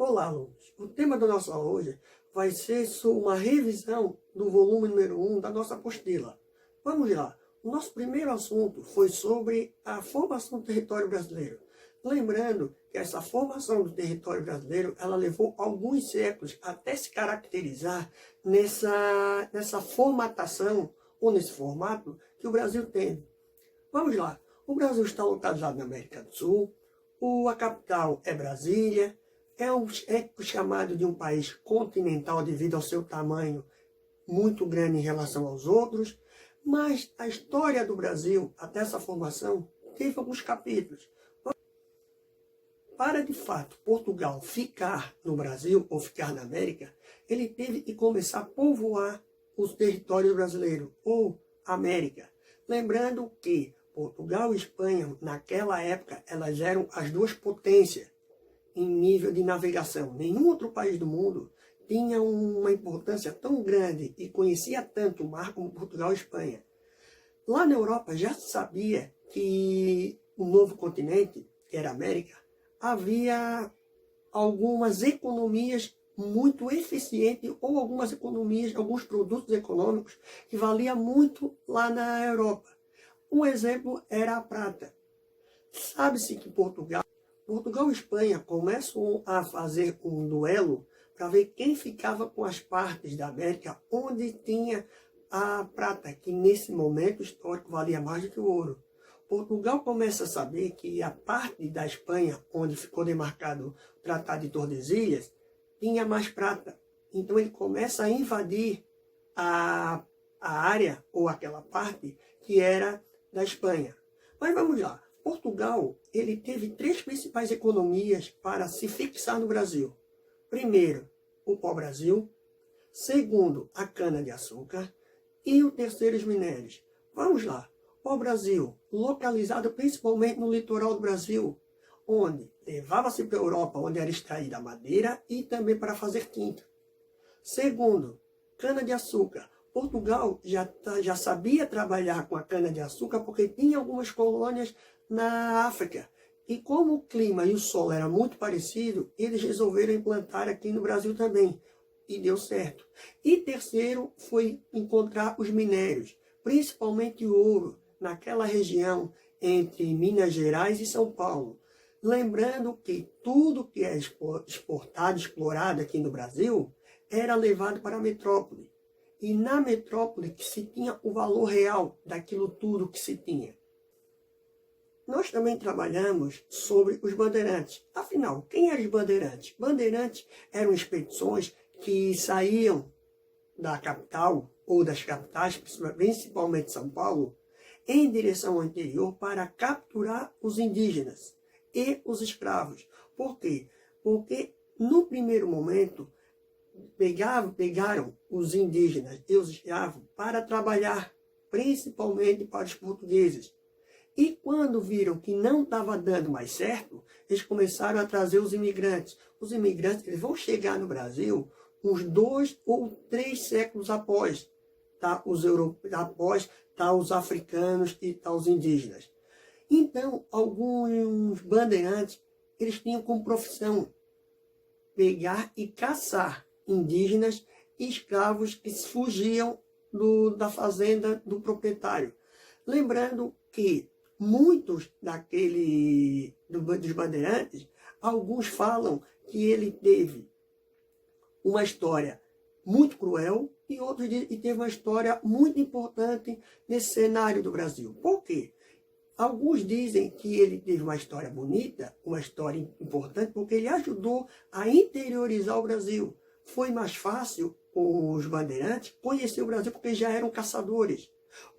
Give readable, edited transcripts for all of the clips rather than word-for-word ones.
Olá, alunos. O tema da nossa aula hoje vai ser sobre uma revisão do volume número 1 da nossa apostila. Vamos lá. O nosso primeiro assunto foi sobre a formação do território brasileiro. Lembrando que essa formação do território brasileiro, ela levou alguns séculos até se caracterizar nessa formatação, ou nesse formato, que o Brasil teve. Vamos lá. O Brasil está localizado na América do Sul, a capital é Brasília, é chamado de um país continental devido ao seu tamanho muito grande em relação aos outros, mas a história do Brasil, até essa formação, teve alguns capítulos. Para, de fato, Portugal ficar no Brasil, ou ficar na América, ele teve que começar a povoar os territórios brasileiros, ou América. Lembrando que Portugal e Espanha, naquela época, elas eram as duas potências em nível de navegação. Nenhum outro país do mundo tinha uma importância tão grande e conhecia tanto o mar como Portugal e Espanha. Lá na Europa já se sabia que o novo continente, que era a América, havia algumas economias muito eficientes ou algumas economias, alguns produtos econômicos que valia muito lá na Europa. Um exemplo era a prata. Sabe-se que Portugal e Espanha começam a fazer um duelo para ver quem ficava com as partes da América onde tinha a prata, que nesse momento histórico valia mais do que o ouro. Portugal começa a saber que a parte da Espanha, onde ficou demarcado o Tratado de Tordesilhas, tinha mais prata. Então ele começa a invadir a área, ou aquela parte, que era da Espanha. Mas vamos lá. Portugal, ele teve três principais economias para se fixar no Brasil. Primeiro, o pau-brasil. Segundo, a cana-de-açúcar. E o terceiro, os minérios. Vamos lá. Pau-brasil, localizado principalmente no litoral do Brasil, onde levava-se para a Europa, onde era extraída a madeira e também para fazer tinta. Segundo, cana-de-açúcar. Portugal já sabia trabalhar com a cana-de-açúcar porque tinha algumas colônias na África. E como o clima e o solo era muito parecido, eles resolveram implantar aqui no Brasil também. E deu certo. E terceiro foi encontrar os minérios, principalmente o ouro, naquela região entre Minas Gerais e São Paulo. Lembrando que tudo que é exportado, explorado aqui no Brasil, era levado para a metrópole. E na metrópole que se tinha o valor real daquilo tudo que se tinha. Nós também trabalhamos sobre os bandeirantes. Afinal, quem eram os bandeirantes? Bandeirantes eram expedições que saíam da capital, ou das capitais, principalmente São Paulo, em direção ao interior para capturar os indígenas e os escravos. Por quê? Porque no primeiro momento pegaram os indígenas e os escravos para trabalhar, principalmente para os portugueses. E quando viram que não estava dando mais certo, eles começaram a trazer os imigrantes. Os imigrantes, eles vão chegar no Brasil uns 2 ou 3 séculos após, tá? Os africanos e os indígenas. Então, alguns bandeirantes, eles tinham como profissão pegar e caçar indígenas e escravos que fugiam da fazenda do proprietário. Lembrando que muitos dos bandeirantes, alguns falam que ele teve uma história muito cruel e outros que teve uma história muito importante nesse cenário do Brasil. Por quê? Alguns dizem que ele teve uma história bonita, uma história importante, porque ele ajudou a interiorizar o Brasil. Foi mais fácil os bandeirantes conhecer o Brasil porque já eram caçadores.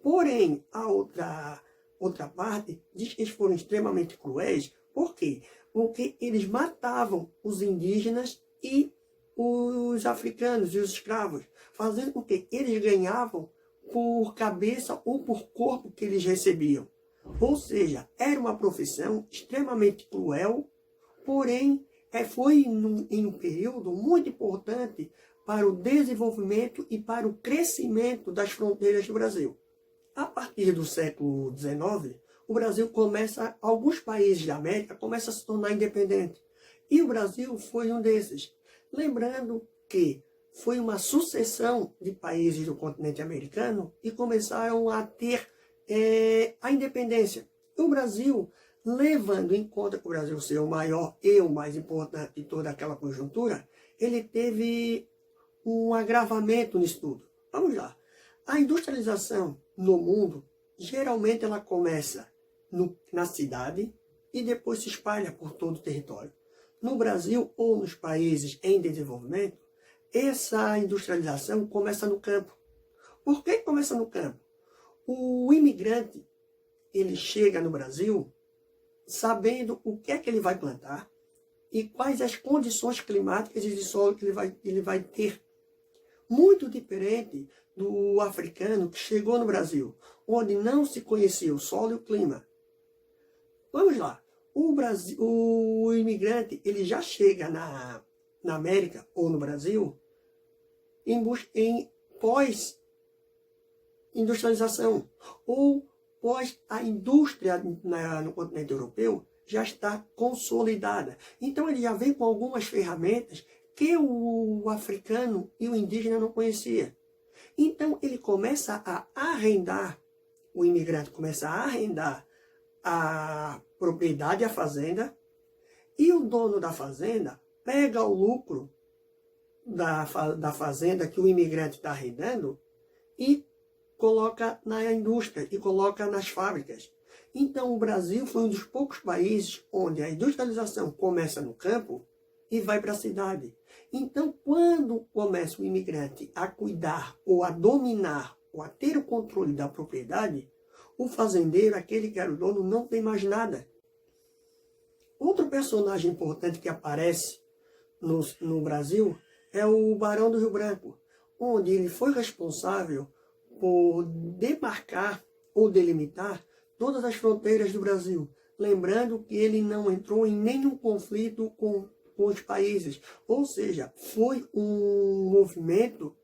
Porém, a outra parte diz que eles foram extremamente cruéis. Por quê? Porque eles matavam os indígenas e os africanos e os escravos, fazendo com que eles ganhavam por cabeça ou por corpo que eles recebiam. Ou seja, era uma profissão extremamente cruel, porém foi em um período muito importante para o desenvolvimento e para o crescimento das fronteiras do Brasil. A partir do século XIX, o Brasil alguns países da América começam a se tornar independentes. E o Brasil foi um desses. Lembrando que foi uma sucessão de países do continente americano e começaram a ter a independência. O Brasil, levando em conta que o Brasil ser o maior e o mais importante de toda aquela conjuntura, ele teve um agravamento nisso tudo. Vamos lá. A industrialização no mundo, geralmente ela começa na cidade e depois se espalha por todo o território. No Brasil ou nos países em desenvolvimento, essa industrialização começa no campo. Por que começa no campo? O imigrante, ele chega no Brasil sabendo o que é que ele vai plantar e quais as condições climáticas e de solo que ele vai ter. Muito diferente do africano que chegou no Brasil, onde não se conhecia o solo e o clima. Vamos lá. O imigrante, ele já chega na América ou no Brasil em pós-industrialização ou pós a indústria no continente europeu já está consolidada. Então ele já vem com algumas ferramentas que o africano e o indígena não conhecia. Então ele começa a arrendar, o imigrante começa a arrendar a propriedade, a fazenda, e o dono da fazenda pega o lucro da fazenda que o imigrante está arrendando e coloca na indústria e coloca nas fábricas. Então o Brasil foi um dos poucos países onde a industrialização começa no campo e vai para a cidade. Então quando começa o imigrante a cuidar ou a dominar ou a ter o controle da propriedade, o fazendeiro, aquele que era o dono, não tem mais nada. Outro personagem importante que aparece no Brasil é o Barão do Rio Branco, onde ele foi responsável por demarcar ou delimitar todas as fronteiras do Brasil. Lembrando que ele não entrou em nenhum conflito com os países. Ou seja, foi um movimento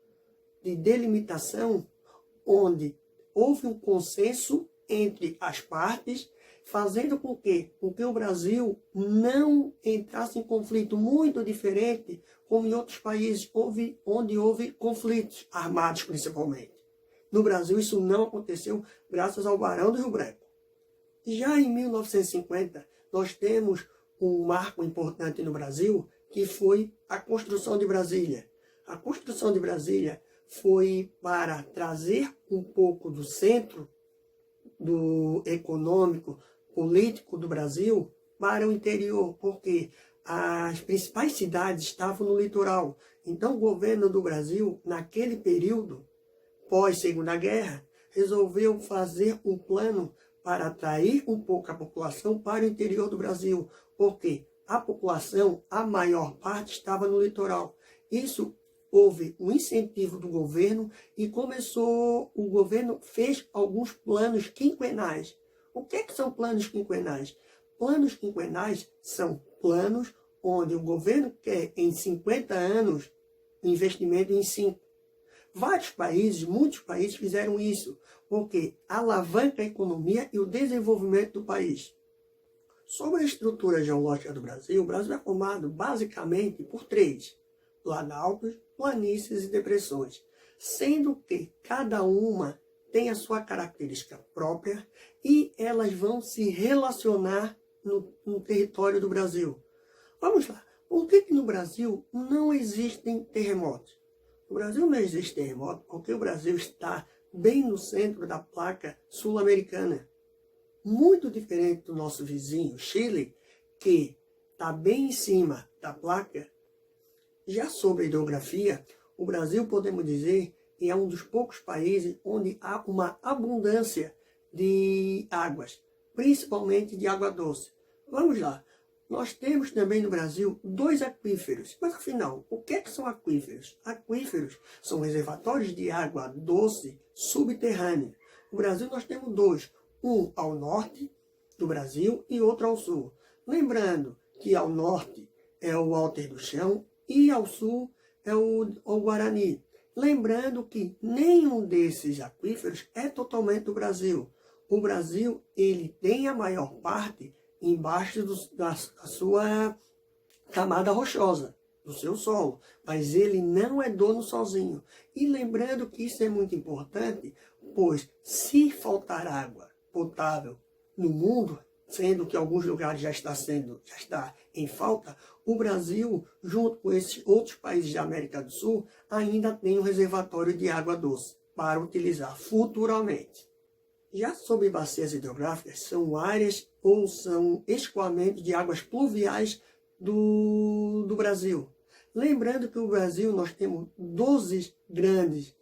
de delimitação onde houve um consenso entre as partes, fazendo com que o Brasil não entrasse em conflito, muito diferente como em outros países onde houve conflitos armados principalmente. No Brasil isso não aconteceu graças ao Barão do Rio Branco. Já em 1950 nós temos um marco importante no Brasil que foi a construção de Brasília. A construção de Brasília foi para trazer um pouco do centro do econômico, político do Brasil para o interior, porque as principais cidades estavam no litoral. Então o governo do Brasil, naquele período, pós-Segunda Guerra, resolveu fazer um plano para atrair um pouco a população para o interior do Brasil, porque a população, a maior parte, estava no litoral. Isso houve um incentivo do governo e o governo fez alguns planos quinquenais. O que são planos quinquenais? Planos quinquenais são planos onde o governo quer, em 50 anos, investimento em 5. Vários países, muitos países fizeram isso, porque alavanca a economia e o desenvolvimento do país. Sobre a estrutura geológica do Brasil, o Brasil é formado basicamente por 3: planaltos, planícies e depressões, sendo que cada uma tem a sua característica própria e elas vão se relacionar no território do Brasil. Vamos lá, por que no Brasil não existem terremotos? No Brasil não existe terremoto porque o Brasil está bem no centro da placa sul-americana. Muito diferente do nosso vizinho, Chile, que está bem em cima da placa. Já sobre a hidrografia, o Brasil, podemos dizer, é um dos poucos países onde há uma abundância de águas, principalmente de água doce. Vamos lá, nós temos também no Brasil 2 aquíferos, mas afinal, o que são aquíferos? Aquíferos são reservatórios de água doce subterrânea. No Brasil nós temos 2, um ao norte do Brasil e outro ao sul. Lembrando que ao norte é o Alter do Chão e ao sul é o Guarani. Lembrando que nenhum desses aquíferos é totalmente do Brasil. O Brasil ele tem a maior parte embaixo da sua camada rochosa do seu solo, mas ele não é dono sozinho. E lembrando que isso é muito importante, pois se faltar água potável no mundo, sendo que alguns lugares já está em falta, o Brasil, junto com esses outros países da América do Sul, ainda tem um reservatório de água doce para utilizar futuramente. Já sobre bacias hidrográficas, são áreas ou são escoamentos de águas pluviais do Brasil. Lembrando que no Brasil nós temos 12 grandes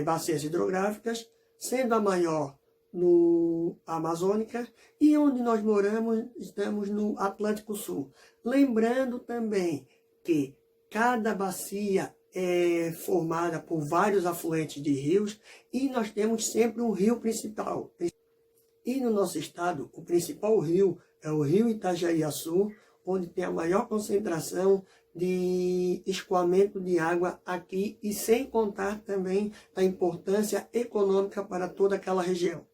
bacias hidrográficas, sendo a maior no Amazônica, e onde nós moramos, estamos no Atlântico Sul. Lembrando também que cada bacia é formada por vários afluentes de rios, e nós temos sempre um rio principal. E no nosso estado, o principal rio é o rio Itajaí-Açu, onde tem a maior concentração de escoamento de água aqui, e sem contar também a importância econômica para toda aquela região.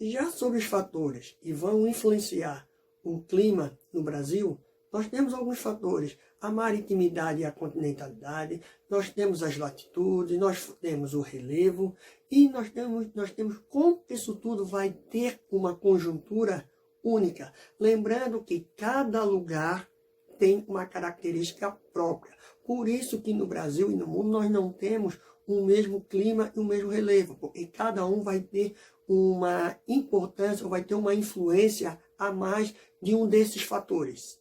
Já sobre os fatores que vão influenciar o clima no Brasil, nós temos alguns fatores: a maritimidade e a continentalidade, nós temos as latitudes, nós temos o relevo, e nós temos como isso tudo vai ter uma conjuntura única. Lembrando que cada lugar tem uma característica própria. Por isso que no Brasil e no mundo nós não temos o mesmo clima e o mesmo relevo, porque cada um vai ter uma importância, ou vai ter uma influência a mais de um desses fatores.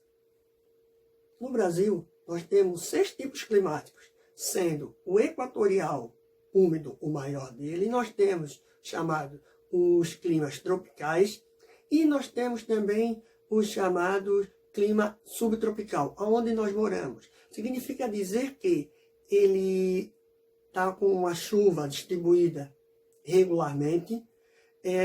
No Brasil, nós temos 6 tipos climáticos, sendo o equatorial úmido o maior dele, nós temos chamado os climas tropicais, e nós temos também os chamados clima subtropical, onde nós moramos. Significa dizer que ele está com uma chuva distribuída regularmente,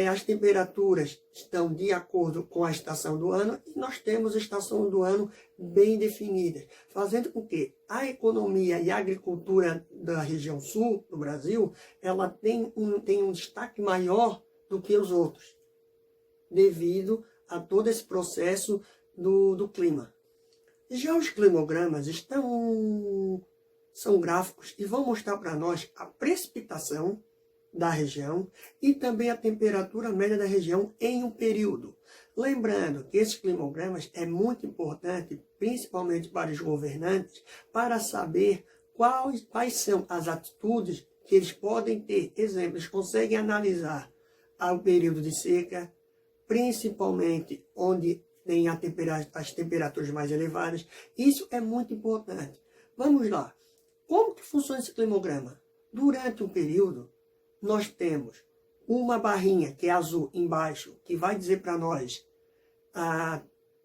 as temperaturas estão de acordo com a estação do ano, e nós temos a estação do ano bem definidas, fazendo com que a economia e a agricultura da região sul do Brasil, ela tem um destaque maior do que os outros, devido a todo esse processo do clima. Já os climogramas são gráficos e vão mostrar para nós a precipitação da região e também a temperatura média da região em um período. Lembrando que esses climogramas é muito importante, principalmente para os governantes, para saber quais são as atitudes que eles podem ter. Exemplo, eles conseguem analisar o período de seca, principalmente onde tem as temperaturas mais elevadas. Isso é muito importante. Vamos lá. Como que funciona esse climograma? Durante um período, nós temos uma barrinha que é azul embaixo, que vai dizer para nós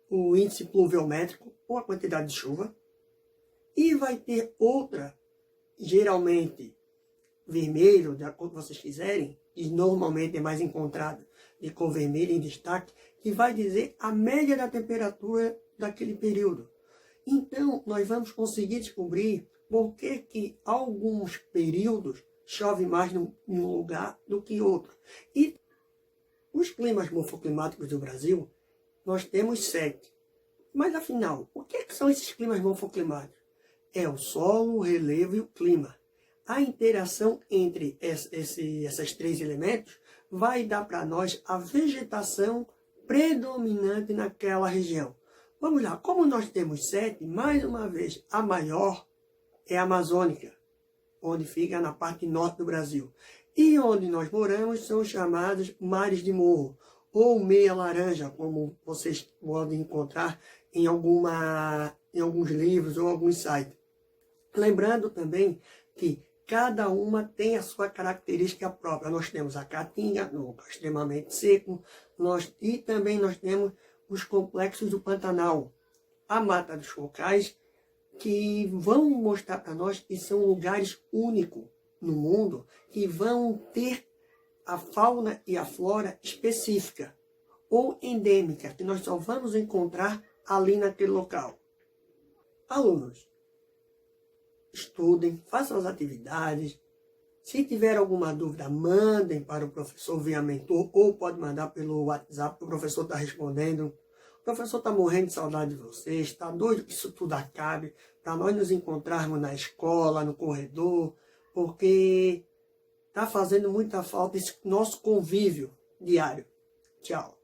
o índice pluviométrico ou a quantidade de chuva. E vai ter outra, geralmente vermelho, de acordo com vocês quiserem, e normalmente é mais encontrada de cor vermelha em destaque, que vai dizer a média da temperatura daquele período. Então, nós vamos conseguir descobrir por que alguns períodos chove mais em um lugar do que outro. E os climas morfoclimáticos do Brasil, nós temos 7. Mas, afinal, o que são esses climas morfoclimáticos? É o solo, o relevo e o clima. A interação entre esses 3 elementos vai dar para nós a vegetação predominante naquela região. Vamos lá, como nós temos 7, mais uma vez, a maior é a amazônica, onde fica na parte norte do Brasil. E onde nós moramos são chamados mares de morro, ou meia laranja, como vocês podem encontrar em alguns livros ou alguns sites. Lembrando também que cada uma tem a sua característica própria. Nós temos a caatinga, no lugar extremamente seco, e também nós temos os complexos do Pantanal, a Mata dos Cocais, que vão mostrar para nós que são lugares únicos no mundo, que vão ter a fauna e a flora específica ou endêmica, que nós só vamos encontrar ali naquele local. Alunos, estudem, façam as atividades. Se tiver alguma dúvida, mandem para o professor via mentor, ou pode mandar pelo WhatsApp, o professor está respondendo. O professor está morrendo de saudade de vocês, está doido que isso tudo acabe, para nós nos encontrarmos na escola, no corredor, porque está fazendo muita falta esse nosso convívio diário. Tchau.